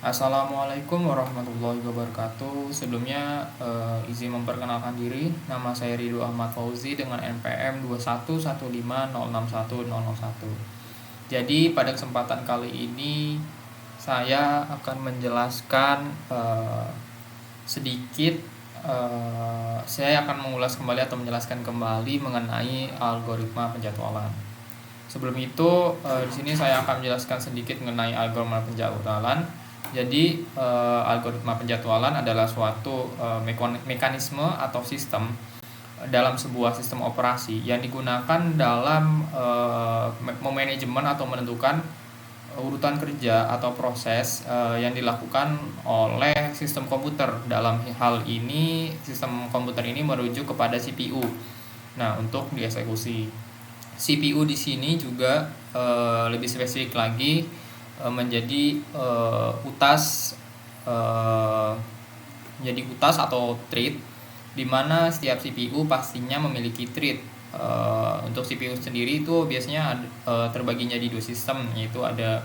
Assalamualaikum warahmatullahi wabarakatuh. Sebelumnya izin memperkenalkan diri. Nama saya Ridho Ahmad Fauzi dengan NPM 21150610001. Jadi pada kesempatan kali ini saya akan menjelaskan sedikit saya akan mengulas kembali atau menjelaskan kembali mengenai algoritma penjadwalan. Sebelum itu, di sini saya akan menjelaskan sedikit mengenai algoritma penjadwalan. Jadi, algoritma penjadwalan adalah suatu mekanisme atau sistem dalam sebuah sistem operasi yang digunakan dalam memanajemen atau menentukan urutan kerja atau proses yang dilakukan oleh sistem komputer. Dalam hal ini, sistem komputer ini merujuk kepada CPU. Nah, untuk dieksekusi. CPU di sini juga lebih spesifik lagi menjadi utas menjadi utas atau thread, di mana setiap CPU pastinya memiliki thread. Untuk CPU sendiri itu biasanya terbagi jadi dua sistem, yaitu ada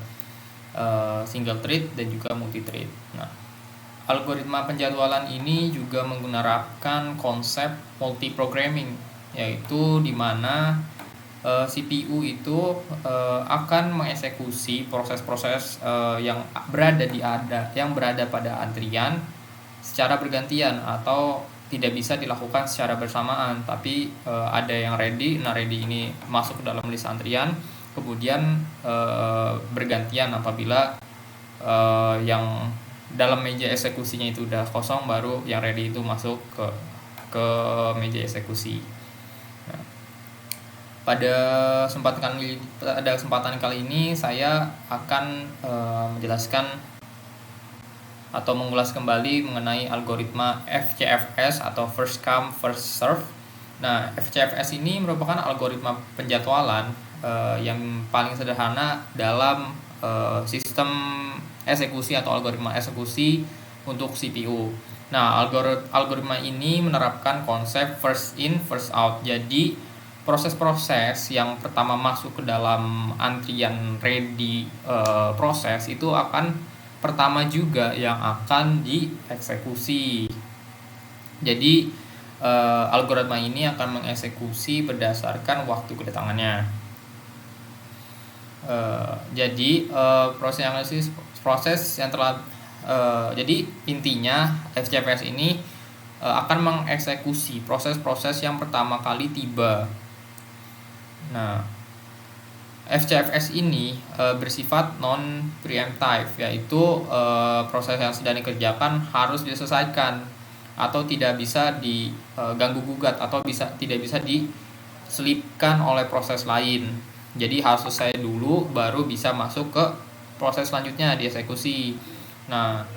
single thread dan juga multi thread. Nah, algoritma penjadwalan ini juga menggunakan konsep multi programming, yaitu di mana CPU itu akan mengeksekusi proses-proses yang berada pada antrian secara bergantian atau tidak bisa dilakukan secara bersamaan, tapi ada yang ready. Nah, ready ini masuk ke dalam list antrian, kemudian bergantian apabila yang dalam meja eksekusinya itu udah kosong, baru yang ready itu masuk ke meja eksekusi. Nah, pada kesempatan kali ini saya akan menjelaskan atau mengulas kembali mengenai algoritma FCFS atau first come first serve. Nah, FCFS ini merupakan algoritma penjadwalan yang paling sederhana dalam sistem eksekusi atau algoritma eksekusi untuk CPU. Nah, algoritma ini menerapkan konsep first in first out. Jadi proses-proses yang pertama masuk ke dalam antrian ready proses itu akan pertama juga yang akan dieksekusi. Jadi algoritma ini akan mengeksekusi berdasarkan waktu kedatangannya. Jadi proses yang telah jadi intinya FCFS ini akan mengeksekusi proses-proses yang pertama kali tiba. Nah, FCFS ini bersifat non preemptive, yaitu proses yang sedang dikerjakan harus diselesaikan atau tidak bisa diganggu gugat atau tidak bisa diselipkan oleh proses lain. Jadi harus selesai dulu baru bisa masuk ke proses selanjutnya, dieksekusi. Nah,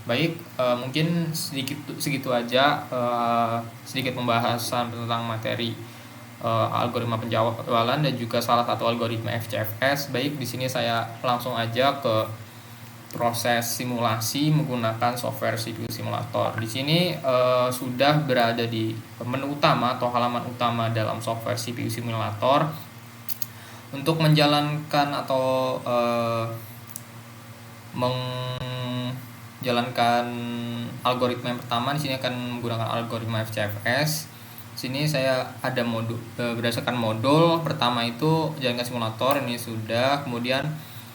baik, mungkin segitu aja sedikit pembahasan tentang materi algoritma penjadwalan dan juga salah satu algoritma FCFS. Baik, di sini saya langsung aja ke proses simulasi menggunakan software CPU simulator. Di sini sudah berada di menu utama atau halaman utama dalam software CPU simulator. Untuk menjalankan atau menjalankan algoritma yang pertama, di sini akan menggunakan algoritma FCFS. Sini saya ada modul berdasarkan modul pertama itu jalankan simulator, ini sudah. Kemudian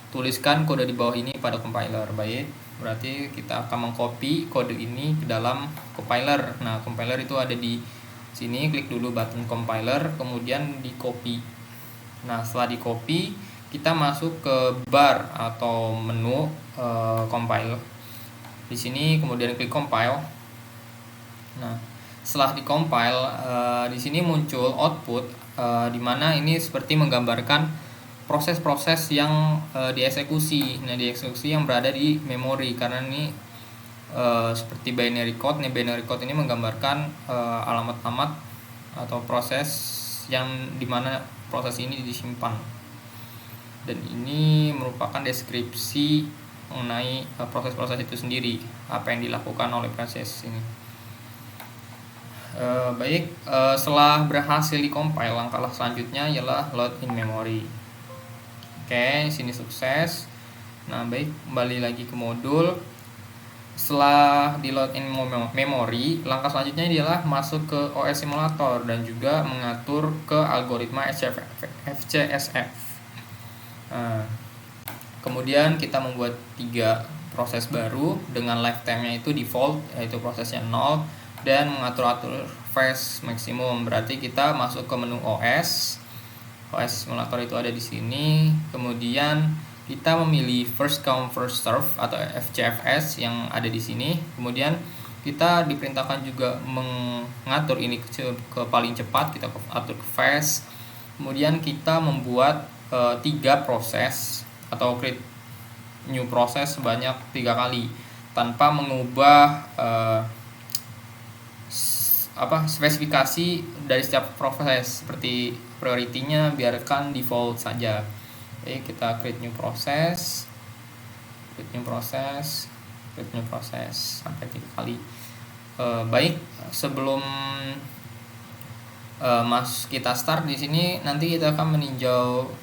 tuliskan kode di bawah ini pada compiler. Baik, berarti kita akan mengcopy kode ini ke dalam compiler. Nah, compiler itu ada di sini, klik dulu button compiler, kemudian di copy. Nah, setelah di copy, kita masuk ke bar atau menu compile. Di sini kemudian klik compile. Nah, setelah di-compile, di sini muncul output di mana ini seperti menggambarkan proses-proses yang dieksekusi. Nah, dieksekusi yang berada di memori, karena ini seperti binary code. Nih, binary code ini menggambarkan alamat-alamat atau proses yang dimana proses ini disimpan. Dan ini merupakan deskripsi mengenai proses-proses itu sendiri, apa yang dilakukan oleh proses ini. Baik, setelah berhasil di-compile, langkah selanjutnya ialah load in memory. Oke, sini sukses. Nah, baik, kembali lagi ke modul. Setelah di load in memory, langkah selanjutnya adalah masuk ke OS simulator dan juga mengatur ke algoritma FCSF. Nah, kemudian kita membuat 3 proses baru dengan lifetime-nya itu default, yaitu prosesnya 0, dan mengatur-atur phase maksimum. Berarti kita masuk ke menu OS simulator itu ada di sini. Kemudian kita memilih first come first serve atau FCFS yang ada di sini. Kemudian kita diperintahkan juga mengatur ini ke paling cepat, kita atur ke fast. Kemudian kita membuat 3 proses atau create new proses sebanyak 3 kali tanpa mengubah spesifikasi dari setiap proses. Seperti priority-nya biarkan default saja. Oke, kita create new process sampai 3 kali. Baik, sebelum kita start di sini, nanti kita akan meninjau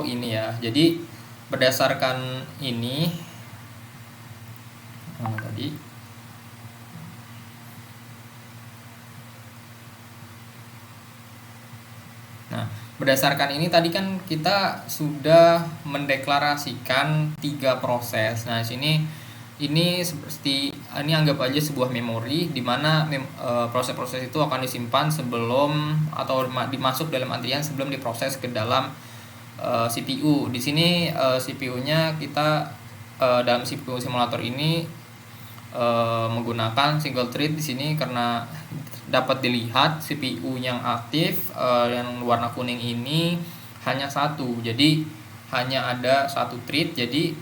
ini ya. Jadi berdasarkan ini berdasarkan ini tadi kan kita sudah mendeklarasikan 3 proses. Nah, ini anggap aja sebuah memori di mana proses-proses itu akan disimpan sebelum atau dimasuk dalam antrian sebelum diproses ke dalam CPU. Di sini CPU-nya kita dalam CPU simulator ini menggunakan single thread di sini karena dapat dilihat CPU yang aktif yang warna kuning ini hanya 1. Jadi hanya ada 1 thread. Jadi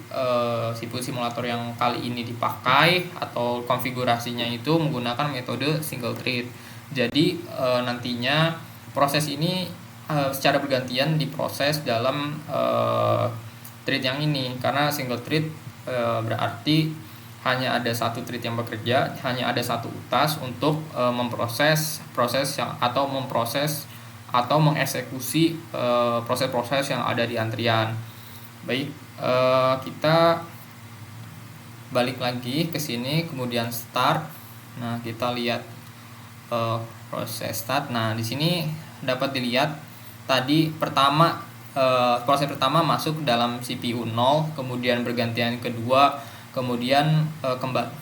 CPU simulator yang kali ini dipakai atau konfigurasinya itu menggunakan metode single thread. Jadi nantinya proses ini secara bergantian diproses dalam thread yang ini, karena single thread berarti hanya ada 1 thread yang bekerja, hanya ada 1 utas untuk memproses atau mengeksekusi proses-proses yang ada di antrian. Baik, kita balik lagi ke sini, kemudian start. Nah, kita lihat proses start. Nah, di sini dapat dilihat tadi proses pertama masuk dalam CPU 0, kemudian bergantian kedua, kemudian kembali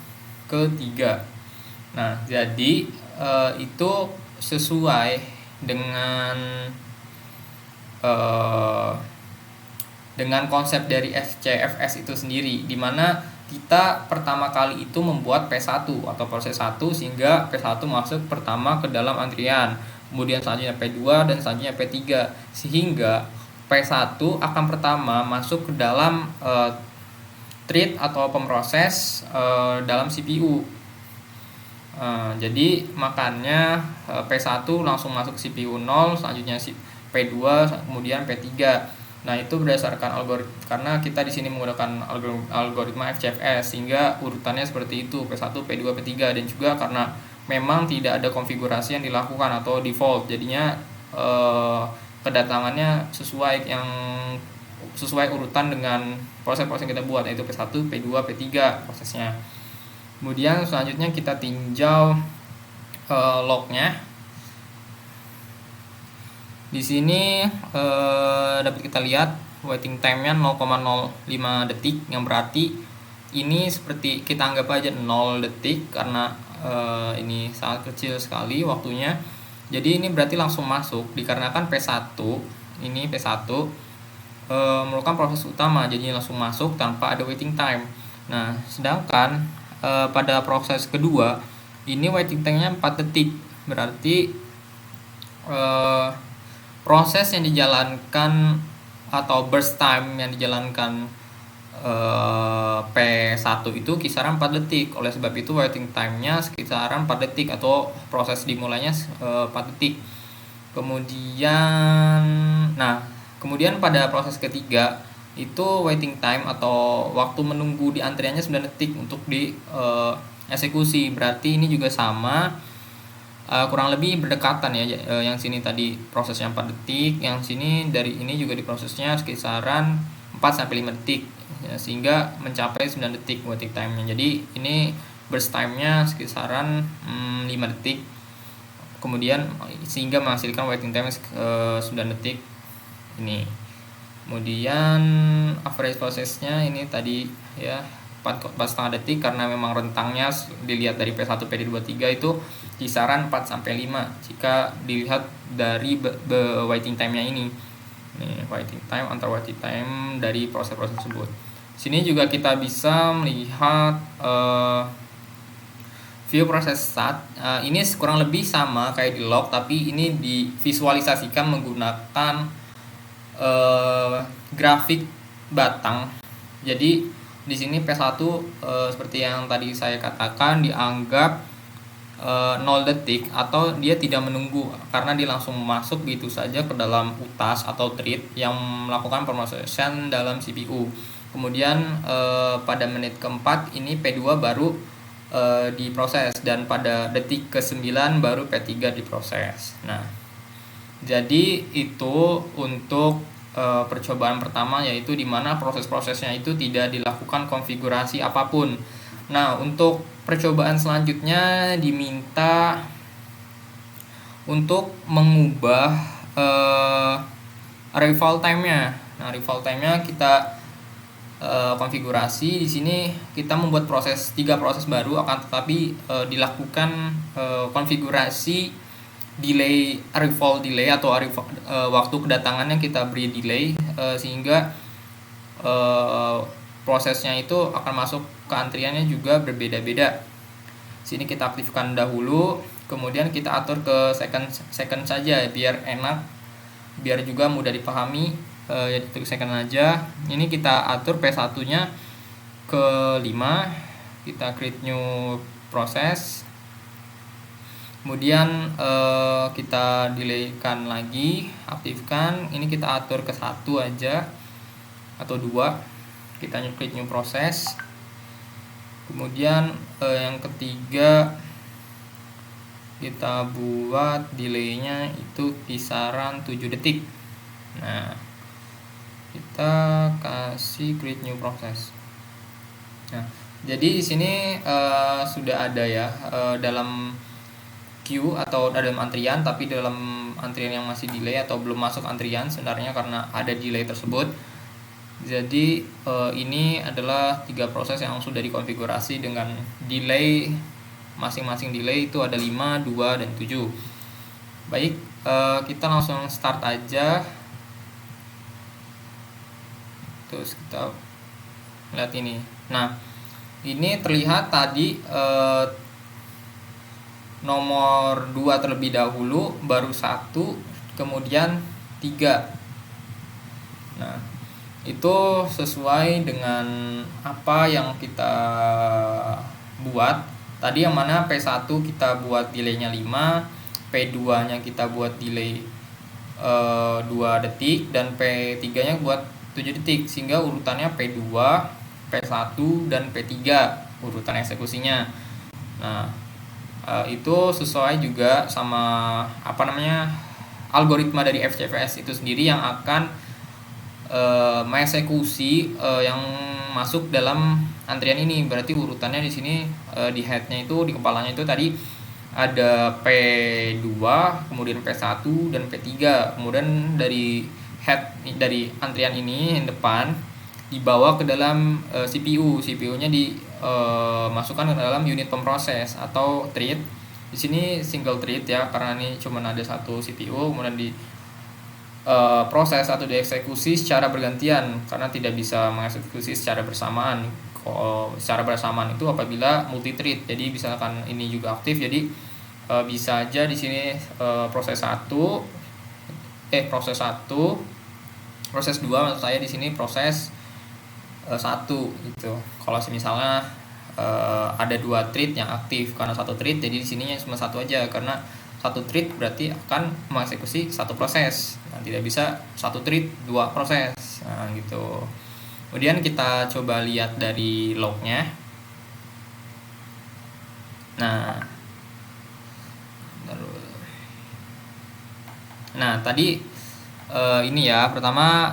ke 3. Nah, jadi itu sesuai dengan konsep dari FCFS itu sendiri, di mana kita pertama kali itu membuat P1 atau proses 1 sehingga P1 masuk pertama ke dalam antrian, kemudian selanjutnya P2 dan selanjutnya P3, sehingga P1 akan pertama masuk ke dalam thread atau pemroses dalam CPU. Jadi makanya P1 langsung masuk CPU 0, selanjutnya P2, kemudian P3. Nah, itu berdasarkan algoritma, karena kita di sini menggunakan algoritma FCFS sehingga urutannya seperti itu, P1, P2, P3, dan juga karena memang tidak ada konfigurasi yang dilakukan atau default, jadinya kedatangannya sesuai urutan dengan proses-proses yang kita buat, yaitu P1, P2, P3 prosesnya. Kemudian selanjutnya kita tinjau lognya. Di sini dapat kita lihat waiting time-nya 0,05 detik, yang berarti ini seperti kita anggap aja 0 detik karena ini sangat kecil sekali waktunya. Jadi ini berarti langsung masuk dikarenakan P1 merupakan proses utama, jadi langsung masuk tanpa ada waiting time. Nah, sedangkan pada proses kedua ini waiting time-nya 4 detik, berarti proses yang dijalankan atau burst time yang dijalankan P1 itu kisaran 4 detik. Oleh sebab itu waiting time-nya sekitaran 4 detik atau proses dimulainya 4 detik. Kemudian pada proses ketiga itu waiting time atau waktu menunggu di antriannya 9 detik untuk di eksekusi. Berarti ini juga sama kurang lebih berdekatan ya. Yang sini tadi prosesnya 4 detik, yang sini dari ini juga diprosesnya kisaran 4 sampai 5 detik ya, sehingga mencapai 9 detik waiting time-nya. Jadi ini burst time-nya kisaran 5 detik, kemudian sehingga menghasilkan waiting time 9 detik ini. Kemudian average prosesnya ini tadi ya 4,5 detik, karena memang rentangnya dilihat dari P1 PD2 3 itu kisaran 4 sampai 5 jika dilihat dari waiting time-nya ini. Nih, waiting time, antar waiting time dari proses-proses tersebut. Sini juga kita bisa melihat view proses start. Ini kurang lebih sama kayak di log, tapi ini divisualisasikan menggunakan grafik batang. Jadi di sini P1 seperti yang tadi saya katakan dianggap 0 detik atau dia tidak menunggu, karena dia langsung masuk gitu saja ke dalam utas atau thread yang melakukan pemrosesan dalam CPU. Kemudian pada menit keempat ini P2 baru diproses, dan pada detik ke-9 baru P3 diproses. Nah, jadi itu untuk percobaan pertama, yaitu dimana proses-prosesnya itu tidak dilakukan konfigurasi apapun. Nah, untuk percobaan selanjutnya diminta untuk mengubah arrival time-nya. Nah, arrival time-nya kita konfigurasi. Di sini kita membuat 3 proses baru, akan tetapi dilakukan konfigurasi delay, arrival delay atau waktu kedatangannya kita beri delay sehingga prosesnya itu akan masuk ke antriannya juga berbeda-beda. Sini kita aktifkan dahulu, kemudian kita atur ke second saja biar enak, biar juga mudah dipahami. Yaitu second aja. Ini kita atur P1-nya ke 5, kita create new process. Kemudian kita delaykan lagi, aktifkan. Ini kita atur ke 1 aja atau 2. Kita create new process. Kemudian yang ketiga kita buat delaynya itu kisaran 7 detik. Nah, kita kasih create new process. Nah, jadi di sini sudah ada ya dalam queue atau dalam antrian, tapi dalam antrian yang masih delay atau belum masuk antrian sebenarnya karena ada delay tersebut. Jadi ini adalah 3 proses yang sudah dikonfigurasi dengan delay, masing-masing delay itu ada 5, 2, dan 7. Baik, kita langsung start aja. Terus kita lihat ini. Nah, ini terlihat tadi nomor 2 terlebih dahulu, baru 1, kemudian 3. Nah, itu sesuai dengan apa yang kita buat tadi, yang mana P1 kita buat delaynya 5, P2 nya kita buat delay 2 detik, dan P3 nya buat 7 detik, sehingga urutannya P2, P1, dan P3 urutan eksekusinya. Nah, itu sesuai juga sama algoritma dari FCFS itu sendiri yang akan mengeksekusi yang masuk dalam antrian ini. Berarti urutannya di sini di headnya itu, di kepalanya itu tadi ada P2, kemudian P1, dan P3. Kemudian dari head dari antrian ini yang depan dibawa ke dalam CPU-nya dimasukkan ke dalam unit pemproses atau thread. Di sini single thread ya, karena ini cuma ada satu CPU, kemudian di proses atau dieksekusi secara bergantian karena tidak bisa mengeksekusi secara bersamaan. Secara bersamaan itu apabila multi thread. Jadi misalkan ini juga aktif, jadi bisa aja di sini proses 1, proses 2 maksud saya, di sini proses 1 gitu. Kalau misalnya ada 2 thread yang aktif, karena 1 thread jadi di sininya cuma 1 aja, karena 1 thread berarti akan mengeksekusi 1 proses. Nah, tidak bisa 1 thread 2 proses. Nah, gitu. Kemudian kita coba lihat dari lognya. Nah, Nah, tadi ini ya, pertama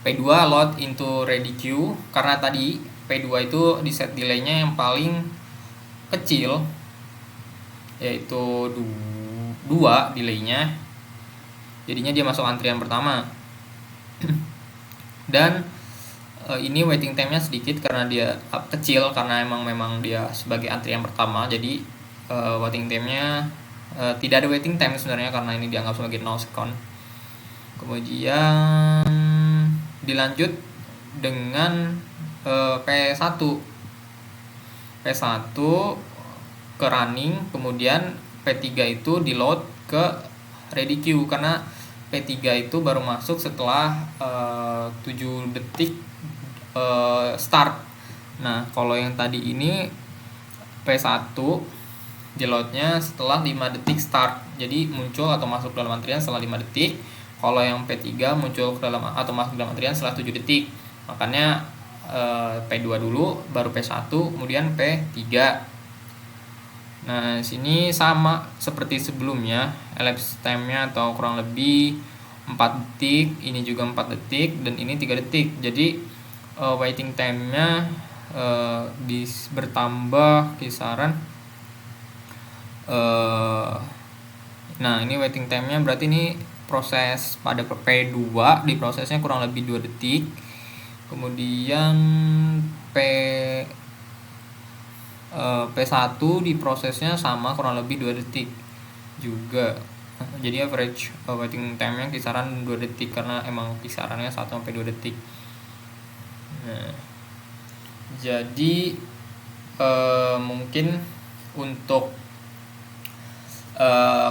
P2 load into ready queue, karena tadi P2 itu di set delay-nya yang paling kecil, yaitu 2 delay-nya, jadinya dia masuk antrian pertama. Dan ini waiting time-nya sedikit karena dia kecil, karena memang dia sebagai antrian pertama, jadi waiting time-nya tidak ada waiting time sebenarnya karena ini dianggap sebagai no second. Kemudian dilanjut dengan P1 ke running, kemudian P3 itu di load ke ready queue, karena P3 itu baru masuk setelah 7 detik start. Nah, kalau yang tadi ini P1 di loadnya setelah 5 detik start, jadi muncul atau masuk dalam antrian setelah 5 detik. Kalau yang P3 muncul ke dalam atau masuk dalam antrian setelah 7 detik. Makanya P2 dulu, baru P1, kemudian P3. Nah, sini sama seperti sebelumnya, elapsed time-nya atau kurang lebih 4 detik, ini juga 4 detik, dan ini 3 detik. Jadi waiting time-nya bertambah kisaran nah, ini waiting time-nya berarti ini proses pada P2 diprosesnya kurang lebih 2 detik. Kemudian P1 diprosesnya sama kurang lebih 2 detik juga. Jadi average waiting time-nya kisaran 2 detik karena emang kisarannya 1 sampai 2 detik. Nah, jadi mungkin untuk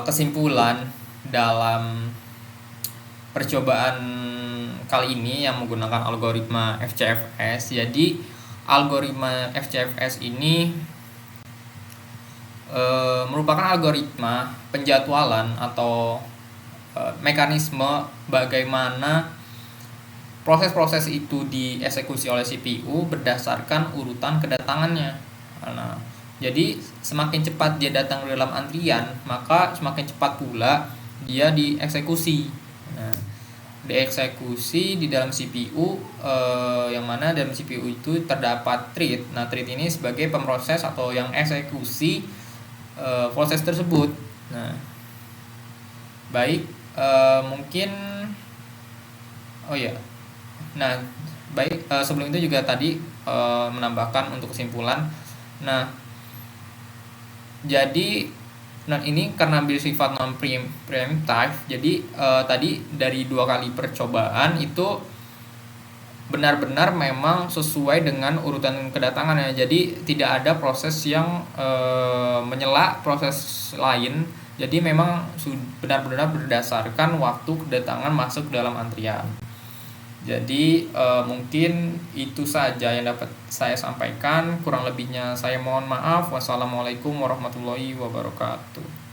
kesimpulan dalam percobaan kali ini yang menggunakan algoritma FCFS. Jadi algoritma FCFS ini merupakan algoritma penjadwalan atau mekanisme bagaimana proses-proses itu dieksekusi oleh CPU berdasarkan urutan kedatangannya. Nah, jadi semakin cepat dia datang ke dalam antrian, maka semakin cepat pula dia dieksekusi. Nah, dieksekusi di dalam CPU, yang mana dalam CPU itu terdapat thread. Nah, thread ini sebagai pemroses atau yang eksekusi proses tersebut. Nah, baik, mungkin nah baik, sebelum itu juga tadi menambahkan untuk kesimpulan. Nah, jadi ini karena bersifat non preemptive, jadi tadi dari 2 kali percobaan itu benar-benar memang sesuai dengan urutan kedatangannya. Jadi tidak ada proses yang menyela proses lain. Jadi memang benar-benar berdasarkan waktu kedatangan masuk dalam antrian. Jadi mungkin itu saja yang dapat saya sampaikan. Kurang lebihnya saya mohon maaf. Wassalamualaikum warahmatullahi wabarakatuh.